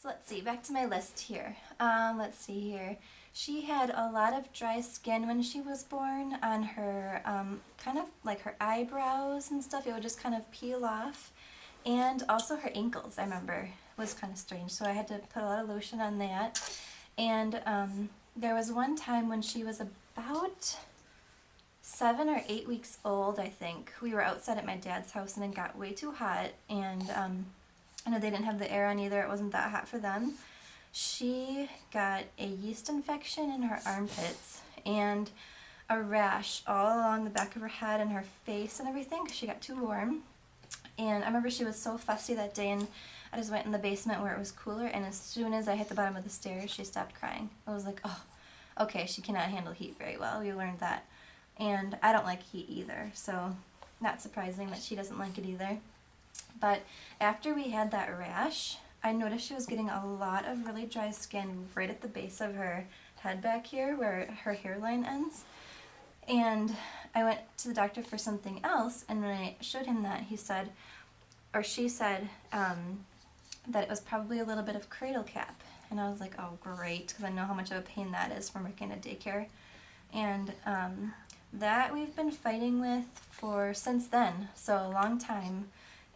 So let's see, back to my list here. Let's see here. She had a lot of dry skin when she was born on her, kind of like her eyebrows and stuff. It would just kind of peel off. And also her ankles, I remember, was kind of strange. So I had to put a lot of lotion on that. And there was one time when she was about 7 or 8 weeks old, I think. We were outside at my dad's house and it got way too hot. And I know they didn't have the air on either. It wasn't that hot for them. She got a yeast infection in her armpits and a rash all along the back of her head and her face and everything because she got too warm. And I remember she was so fussy that day, and I just went in the basement where it was cooler, and as soon as I hit the bottom of the stairs, she stopped crying. I was like, oh, okay, she cannot handle heat very well. We learned that. And I don't like heat either, so not surprising that she doesn't like it either. But after we had that rash, I noticed she was getting a lot of really dry skin right at the base of her head back here where her hairline ends. And I went to the doctor for something else, and when I showed him that, he said, or she said, that it was probably a little bit of cradle cap. And I was like, oh great, because I know how much of a pain that is from working at daycare. And that we've been fighting with since then, so a long time.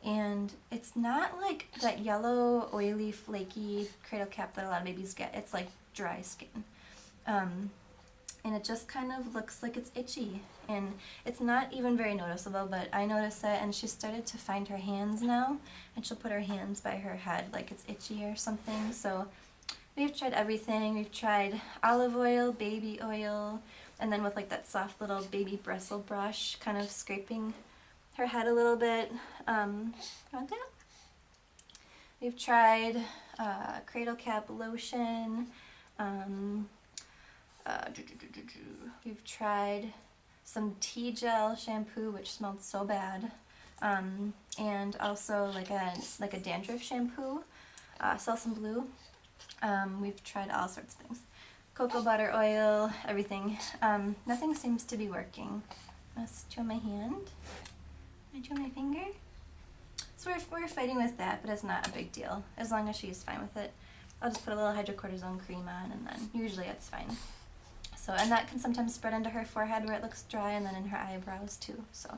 And it's not like that yellow, oily, flaky cradle cap that a lot of babies get. It's like dry skin. And it just kind of looks like it's itchy. And it's not even very noticeable, but I notice it, and she started to find her hands now, and she'll put her hands by her head like it's itchy or something. So we've tried everything. We've tried olive oil, baby oil, and then with like that soft little baby bristle brush, kind of scraping her head a little bit. Want that? We've tried cradle cap lotion. We've tried some tea gel shampoo, which smelled so bad, and also like a dandruff shampoo, Selsun Blue. We've tried all sorts of things. Cocoa butter oil, everything. Nothing seems to be working. Let's chew my hand. I chew my finger. So we're fighting with that, but it's not a big deal as long as she's fine with it. I'll just put a little hydrocortisone cream on, and then usually it's fine. So, and that can sometimes spread into her forehead where it looks dry, and then in her eyebrows too. So,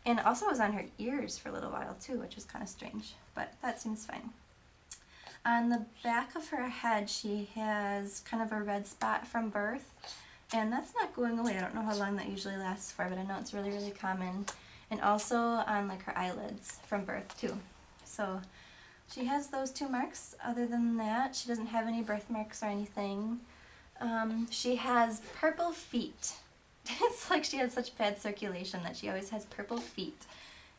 and also it was on her ears for a little while too, which is kind of strange, but that seems fine. On the back of her head, she has kind of a red spot from birth, and that's not going away. I don't know how long that usually lasts for, but I know it's really, really common. And also on like her eyelids from birth too. So she has those 2 marks. Other than that, she doesn't have any birthmarks or anything. She has purple feet. It's like she has such bad circulation that she always has purple feet.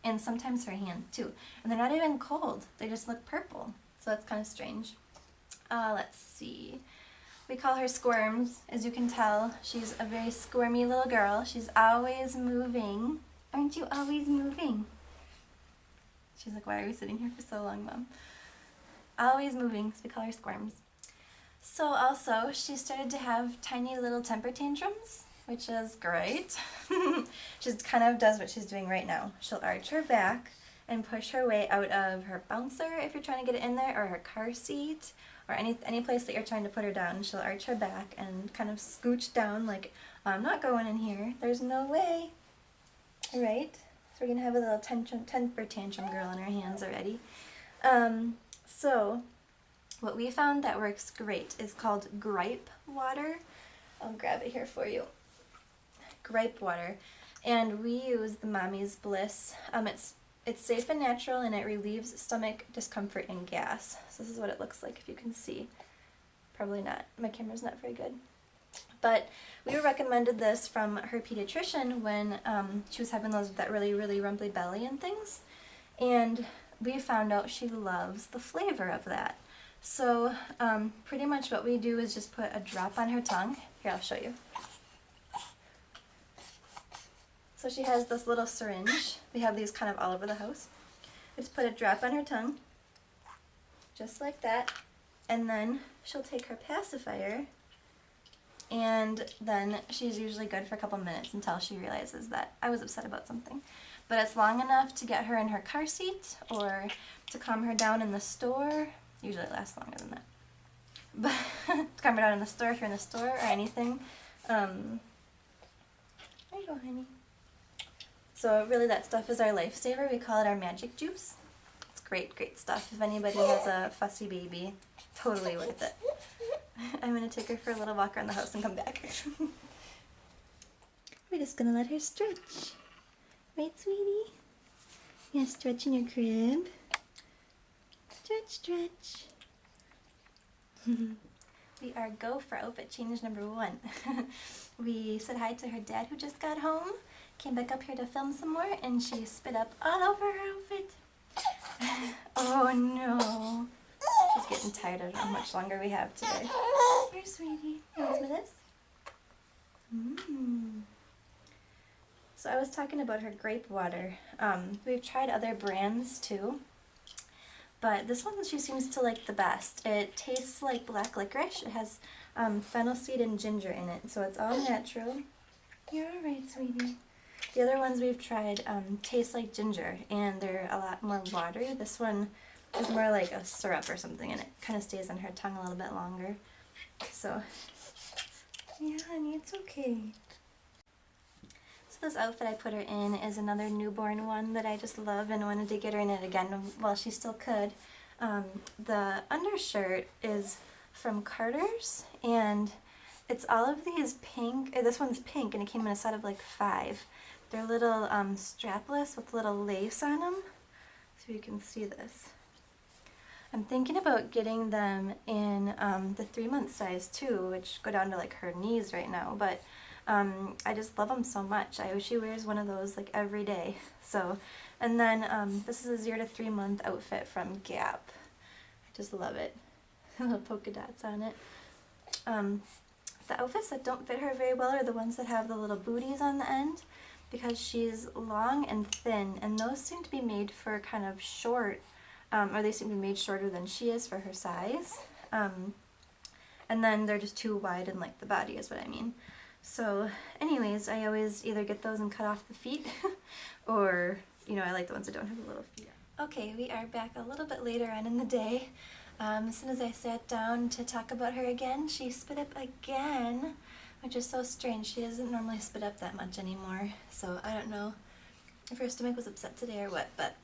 And sometimes her hands too. And they're not even cold. They just look purple. So that's kind of strange. Let's see. We call her Squirms. As you can tell, she's a very squirmy little girl. She's always moving. Aren't you always moving? She's like, why are we sitting here for so long, Mom? Always moving, so we call her Squirms. So also, she started to have tiny little temper tantrums, which is great. She kind of does what she's doing right now. She'll arch her back and push her way out of her bouncer if you're trying to get it in there, or her car seat, or any place that you're trying to put her down. She'll arch her back and kind of scooch down like, I'm not going in here. There's no way. Alright, so we're going to have a little temper tantrum girl on our hands already. So, what we found that works great is called gripe water. I'll grab it here for you. Gripe water. And we use the Mommy's Bliss. It's safe and natural, and it relieves stomach discomfort and gas. So this is what it looks like if you can see. Probably not. My camera's not very good. But we were recommended this from her pediatrician when she was having that really, really rumbly belly and things. And we found out she loves the flavor of that. So pretty much what we do is just put a drop on her tongue. Here, I'll show you. So she has this little syringe. We have these kind of all over the house. We just put a drop on her tongue, just like that. And then she'll take her pacifier, and then she's usually good for a couple minutes until she realizes that I was upset about something. But it's long enough to get her in her car seat or to calm her down in the store. Usually it lasts longer than that. But it's coming out in the store if you're in the store or anything. There you go, honey. So really that stuff is our lifesaver. We call it our magic juice. It's great, great stuff. If anybody has a fussy baby, totally worth it. I'm going to take her for a little walk around the house and come back. We're just going to let her stretch. Right, sweetie? Yeah, stretch in your crib. Stretch, stretch. We are go for outfit change number 1. We said hi to her dad who just got home, came back up here to film some more, and she spit up all over her outfit. Oh no. She's getting tired of how much longer we have today. Here, sweetie. You want some of this? So I was talking about her grape water. We've tried other brands too, but this one she seems to like the best. It tastes like black licorice. It has fennel seed and ginger in it, so it's all natural. You're alright, sweetie. The other ones we've tried taste like ginger, and they're a lot more watery. This one is more like a syrup or something, and it kind of stays on her tongue a little bit longer. So, yeah, honey, it's okay. So this outfit I put her in is another newborn one that I just love and wanted to get her in it again while she still could. The undershirt is from Carter's, and it's all of these pink, this one's pink, and it came in a set of like 5. They're little strapless with little lace on them, so you can see this. I'm thinking about getting them in the 3-month size too, which go down to like her knees right now, but I just love them so much. She wears one of those like every day. So, and then this is a 0 to 3 month outfit from Gap. I just love it. Little polka dots on it. The outfits that don't fit her very well are the ones that have the little booties on the end, because she's long and thin, and those seem to be made for kind of short, or they seem to be made shorter than she is for her size. And then they're just too wide in like the body is what I mean. So anyways, I always either get those and cut off the feet, or, you know, I like the ones that don't have the little feet. Okay, we are back a little bit later on in the day. As soon as I sat down to talk about her again, she spit up again, which is so strange. She doesn't normally spit up that much anymore, so I don't know if her stomach was upset today or what, but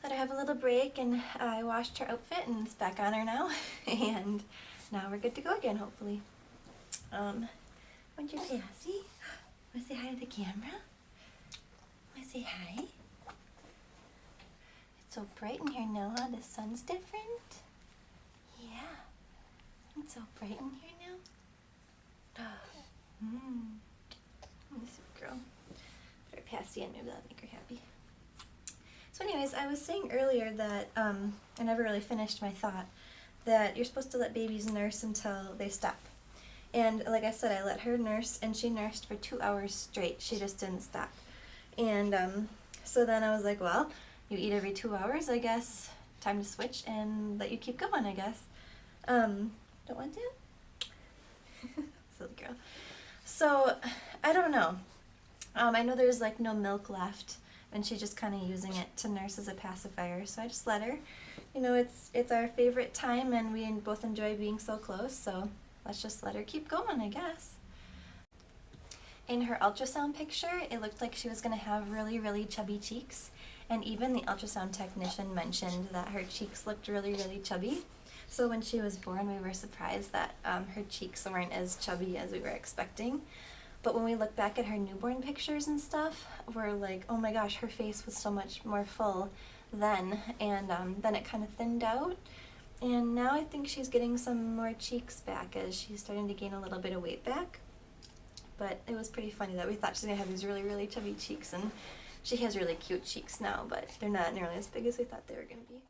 let her have a little break, and I washed her outfit and it's back on her now, and now we're good to go again, hopefully. Want your Cassie? Want to say hi to the camera? Want to say hi? It's so bright in here now, huh? The sun's different. Yeah. It's so bright in here now. Sweet girl. Put her Cassie in, maybe that'll make her happy. So anyways, I was saying earlier that, I never really finished my thought, that you're supposed to let babies nurse until they stop. And like I said, I let her nurse, and she nursed for 2 hours straight. She just didn't stop. And so then I was like, well, you eat every 2 hours, I guess. Time to switch and let you keep going, I guess. Don't want to? Silly girl. So, I don't know. I know there's like no milk left, and she's just kind of using it to nurse as a pacifier. So I just let her. You know, it's our favorite time, and we both enjoy being so close, so let's just let her keep going, I guess. In her ultrasound picture, it looked like she was going to have really, really chubby cheeks, and even the ultrasound technician mentioned that her cheeks looked really, really chubby. So when she was born, we were surprised that her cheeks weren't as chubby as we were expecting. But when we look back at her newborn pictures and stuff, we're like, oh my gosh, her face was so much more full then, and then it kind of thinned out. And now I think she's getting some more cheeks back as she's starting to gain a little bit of weight back. But it was pretty funny that we thought she was going to have these really, really chubby cheeks, and she has really cute cheeks now, but they're not nearly as big as we thought they were going to be.